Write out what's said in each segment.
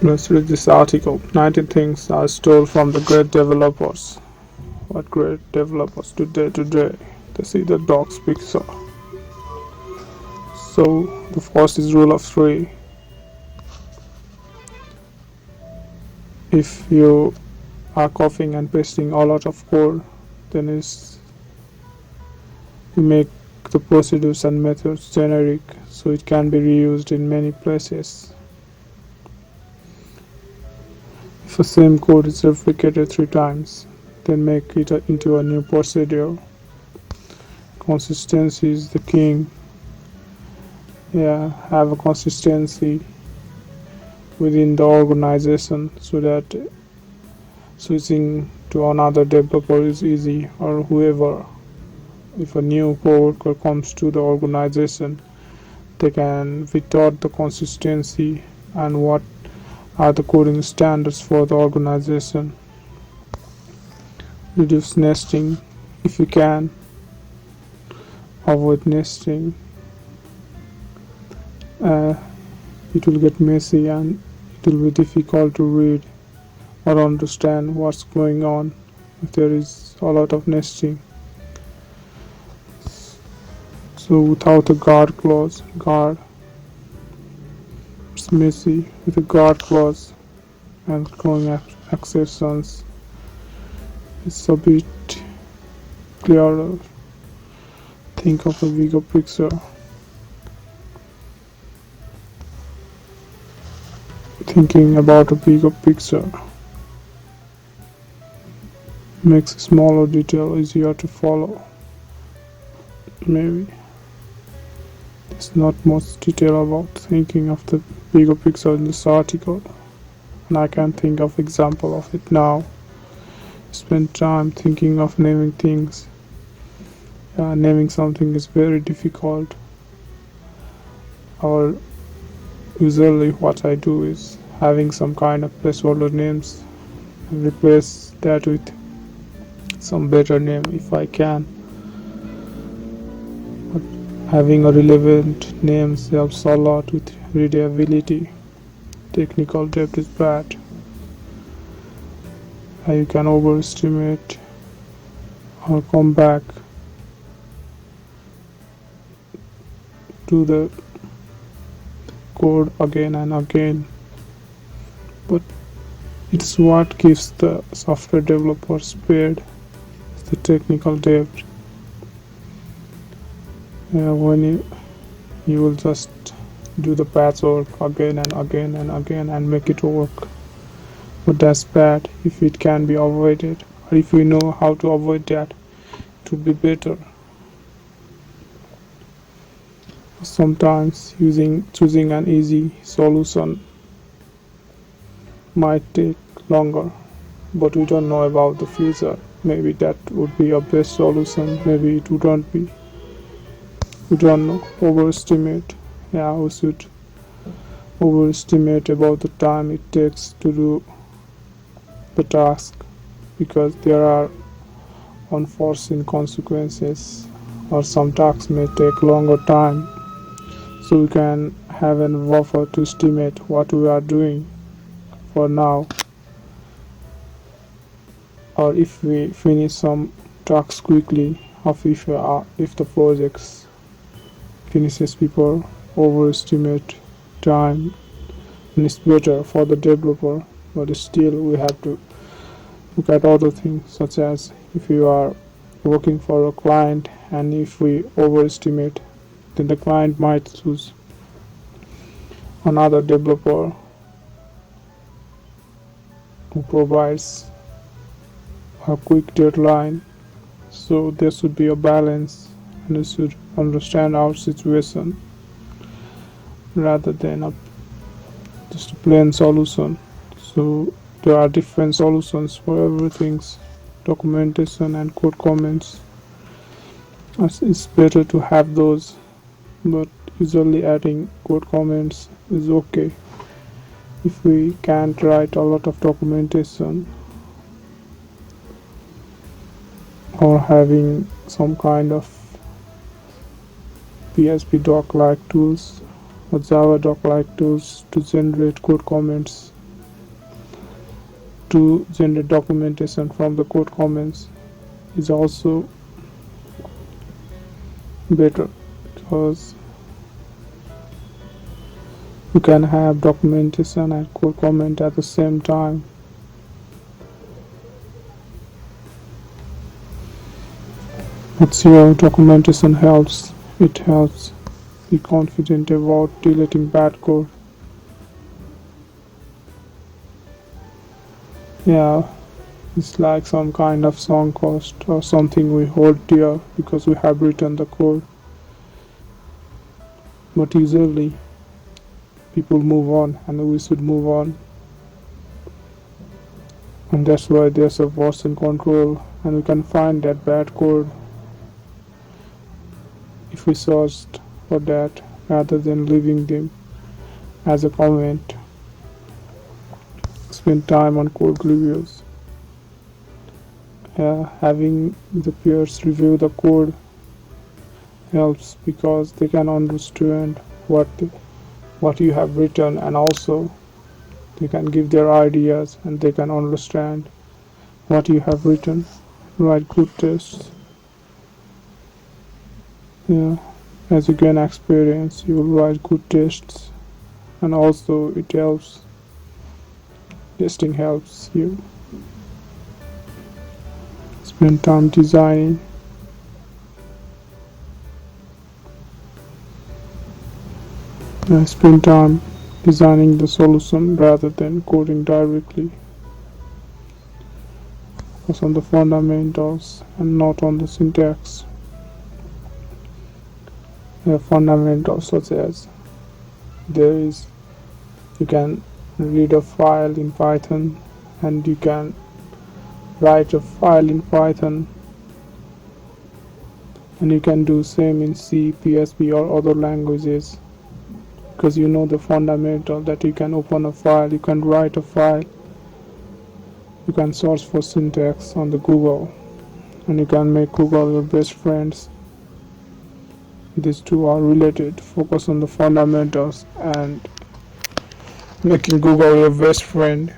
Let's read this article. 19 things I stole from the great developers. What great developers today? They see the dog's picture. So the first is rule of three. If you are copying and pasting a lot of code, then you make the procedures and methods generic so it can be reused in many places. If the same code is replicated 3 times, then make it into a new procedure. Consistency is the king. Have a consistency within the organization so that switching to another developer is easy, or whoever. If a new coworker comes to the organization, they can be taught the consistency and what are the coding standards for the organization. Reduce nesting if you can. Avoid nesting. It will get messy and it will be difficult to read or understand what's going on if there is a lot of nesting. So without a guard clause, it's messy. With a guard clause and clone exceptions, it's a bit clearer. Think of a bigger picture. Thinking about a bigger picture makes a smaller detail easier to follow. Maybe there's not much detail about thinking of the bigger picture in this article, and I can think of example of it now. Spend time thinking of naming things. Naming something is very difficult. Or usually what I do is having some kind of placeholder names and replace that with some better name if I can. But having a relevant name helps a lot with readability. Technical debt is bad. You can overestimate or come back to the code again and again, but it's what gives the software developers paid, the technical debt. When you will just do the patchwork again and again and again and make it work, but that's bad. If it can be avoided, or if we know how to avoid that, it would be better. Sometimes choosing an easy solution might take longer, but we don't know about the future. Maybe that would be a best solution, maybe it wouldn't be. We don't know. Overestimate. We should overestimate about the time it takes to do the task, because there are unforeseen consequences, or some tasks may take longer time. So we can have a buffer to estimate what we are doing for now, or if we finish some tasks quickly, or if the project finishes before overestimate time, and it's better for the developer. But still we have to look at other things, such as if you are working for a client and if we overestimate, then the client might choose another developer who provides a quick deadline. So there should be a balance, and we should understand our situation rather than just a plain solution. So there are different solutions for everything, documentation and code comments. It's better to have those, but usually adding code comments is okay. If we can't write a lot of documentation, or having some kind of PHP doc like tools or Java doc like tools to generate code comments, to generate documentation from the code comments is also better, because you can have documentation and code comment at the same time. SEO documentation helps. It helps be confident about deleting bad code. Yeah, it's like some kind of sunk cost or something we hold dear because we have written the code. But usually people move on, and we should move on. And that's why there's a version control, and we can find that bad code if we searched for that rather than leaving them as a comment. Spend time on code reviews. Having the peers review the code helps because they can understand what you have written, and also they can give their ideas and they can understand what you have written. Write good tests. Yeah, as you gain experience, you will write good tests, and also it helps. Testing helps you. Spend time designing. Spend time designing the solution rather than coding directly. Focus on the fundamentals and not on the syntax. Fundamentals such as you can read a file in Python, and you can write a file in Python, and you can do same in C, PHP or other languages, because you know the fundamental that you can open a file, you can write a file, you can search for syntax on the Google, and you can make Google your best friends. These two are related. Focus on the fundamentals and making Google your best friend.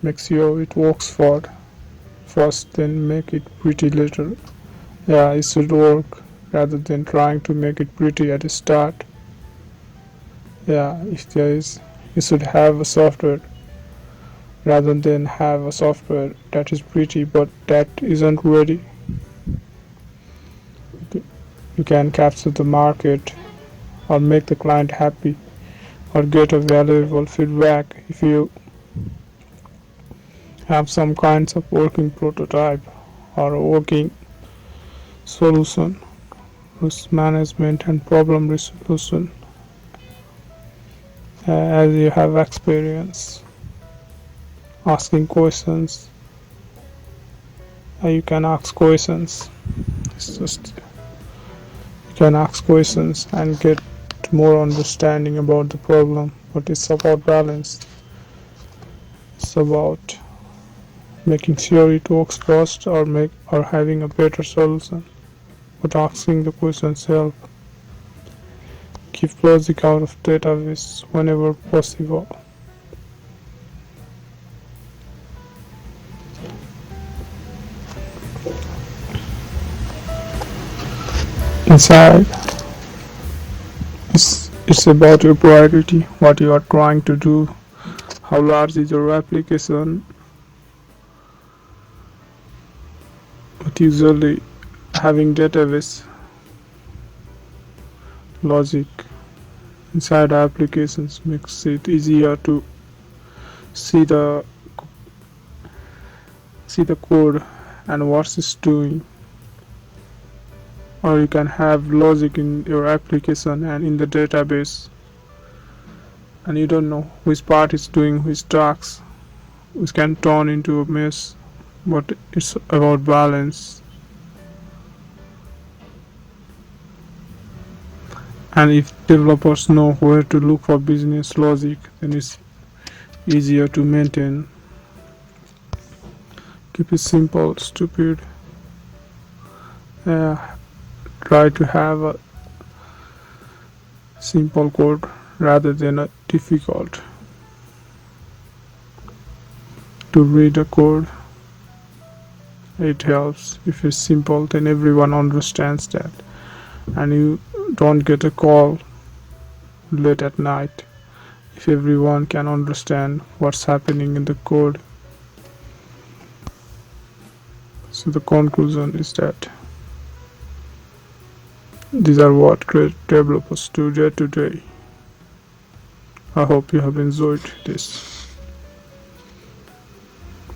Make sure it works first, then make it pretty later. Yeah, it should work rather than trying to make it pretty at the start. Yeah, if there is, you should have a software rather than have a software that is pretty but that isn't ready. You can capture the market or make the client happy or get a valuable feedback if you have some kinds of working prototype or a working solution, risk management and problem resolution. As you have experience asking questions, you can ask questions. It's just you can ask questions and get more understanding about the problem. But it's about balance. It's about making sure it works first, or having a better solution. But asking the questions help. Keep logic out of database whenever possible. Inside, it's about your priority, what you are trying to do, how large is your application. But usually having database logic inside applications makes it easier to see the code and what it's doing. Or you can have logic in your application and in the database, and you don't know which part is doing which tasks, which can turn into a mess. But it's about balance. And if developers know where to look for business logic, then it's easier to maintain. Keep it simple, stupid. Try to have a simple code rather than a difficult. to read a code. It helps. If it's simple, then everyone understands that, and you don't get a call late at night if everyone can understand what's happening in the code. So the conclusion is that these are what great developers do day to day. I hope you have enjoyed this.